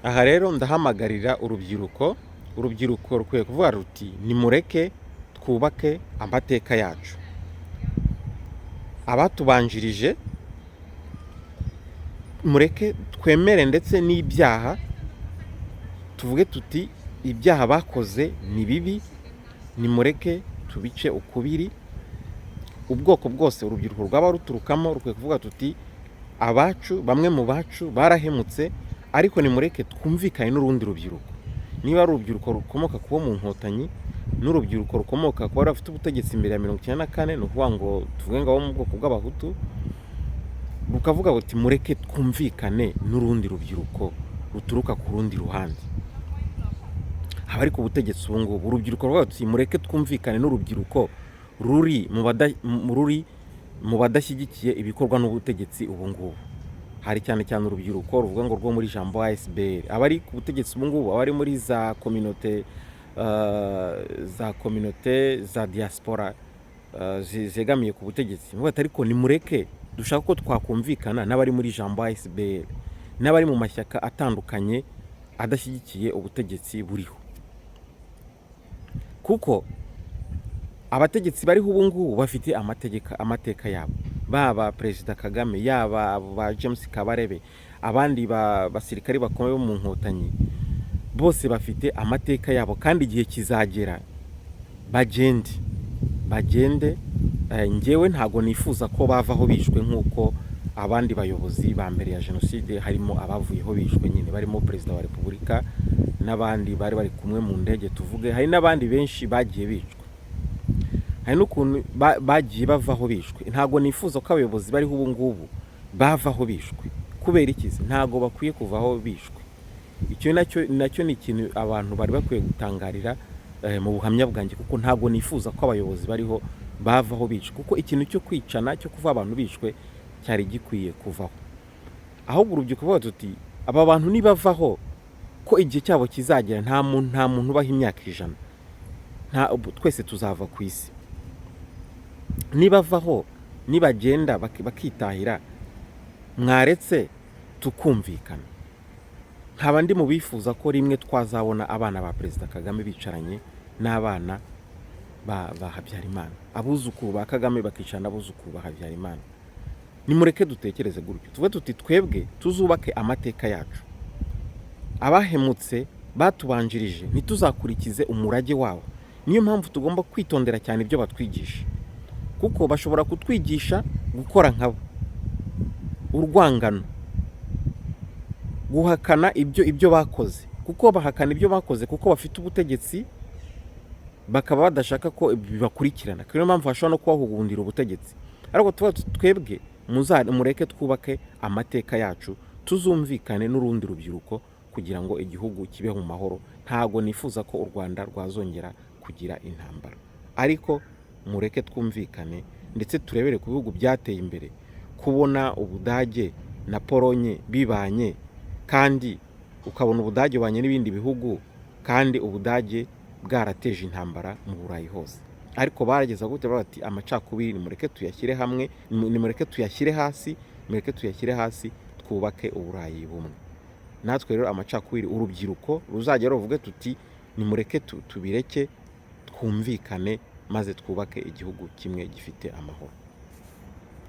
Aha rero ndahamagarira urubyiruko rukwiye kuvuga ruti nimureke twubake amateka yacu. Abatubanjirije mureke twemere ndetse n'ibyaha, tuvuge tuti ibyaha bakoze ni bibi, nimureke tubice ukubiri. Ubwoko bwose urubyiruko rwaba ruturukamo rukwiye kuvuga tuti abacu, bamwe mu bacu barahemutse, ariko nimureke twumvikane n'urundi rubyiruko. Niba ari urubyiruko rukomoka kuba mu Nkotanyi n'urubyiruko rukomoka kuba rufite ubutegetsi imbere ya 1994, ni ukuvuga ngo tuvuge ngo abo mu bwoko bw'abahutu, rukavuga buti mureke twumvikane n'urundi rubyiruko ruturuka ku rundi ruhande. Abari ku butegetsi ubu ngubu urubyiruko ruvuga tuti mureke twumvikane n'urubyiruko ruri mu badashyigikiye ibikorwa n'ubutegetsi ubu ngubu. Hari cyane cyane urubyiruko ruvuga ngo rwo muri jambo ASBL, abari ku butegetsi ubu ngubu, abari muri za communauté za diaspora zegamiye ku butegetsi. Ariko nimureke dushaka ko twakumvikana n'abari muri jambo ASBL n'abari mu mashyaka atandukanye adashyigikiye ubutegetsi buriho, kuko abategetsi bariho ubu ngubu bafite amateka yabo, baba Perezida Kagame, yaba ba James Kabarebe, abandi basirikari bakomeye bo mu Nkotanyi, bose bafite amateka yabo, kandi igihe kizagera bagende. Njyewe ntago nifuza ko bavaho bishwe nk'uko abandi bayobozi ba mbere ya jenoside harimo abavuyeho bishwe nyine, barimo Perezida wa Repubulika n'abandi bari kumwe mu ndege, tuvuge hari n'abandi benshi bagiye bicwa, hari n'ukuntu bagiye bavaho bishwe. Ntago nifuza ko abayobozi bariho ubu ngubu bavaho bishwe. Kubera ikizi ntago bakwiye kuvaho bishwe. Icyo nacyo ni ikintu abantu bari bakwiye gutangarira mu buhamya bwanjye, kuko ntago nifuza ko abayobozi bariho bavaho bishwe, kuko ikintu cyo kwicana, cyo kuva abantu bishwe cyari gikwiye kuvaho. Ahubwo urubyiruko kuvuga tuti aba bantu nibavaho, ko igihe cyabo kizagera nta muntu ubaho imyaka 100, twese tuzava ku isi. Nibavaho, nibagenda bakitahira, mwaretse tukumvikana. Nkaba ndi mu bifuza ko rimwe twazabona abana ba Perezida Kagame bicaranye n'abana ba Habyarimana, abuzukuru ba Kagame bakicana n'abuzukuru ba Habyarimana. Nimureke dutekereze gutyo, tuvuge tuti twebwe tuzubake amateka yacu. Abahemutse batubanjirije ntituzakurikize umurage wabo. Niyo mpamvu tugomba kwitondera cyane ibyo batwigisha, kuko bashobora kutwigisha gukora nkabo, urwangano, guhakana ibyo bakoze, kuko bahakana ibyo bakoze kuko bafite ubutegetsi, bakaba badashaka ko bibakurikirana. Niyo mpamvu bashobora no kubahugundira ubutegetsi. Ariko twebwe mureke twubake amateka yacu, tuzumvikane n'urundi rubyiruko kugira ngo igihugu kibe mu mahoro. Ntago nifuza ko u Rwanda rwazongera kugira intambara, ariko mureke twumvikane ndetse turebere ku bihugu byateye imbere. Kubona Ubudage na Polonye bibanye, kandi ukabona Ubudage banye n'ibindi bihugu, kandi Ubudage bwarateje intambara mu Burayi hose, ariko barageza gute bati amacakubiri nimureke tuyashyire hamwe, nimureke tuyashyire hasi, twubake Uburayi bumwe. Natwe rero amacakubiri urubyiruko ruzajya ruvuge tuti nimureke tubireke, twumvikane, maze twubake igihugu kimwe gifite amahoro.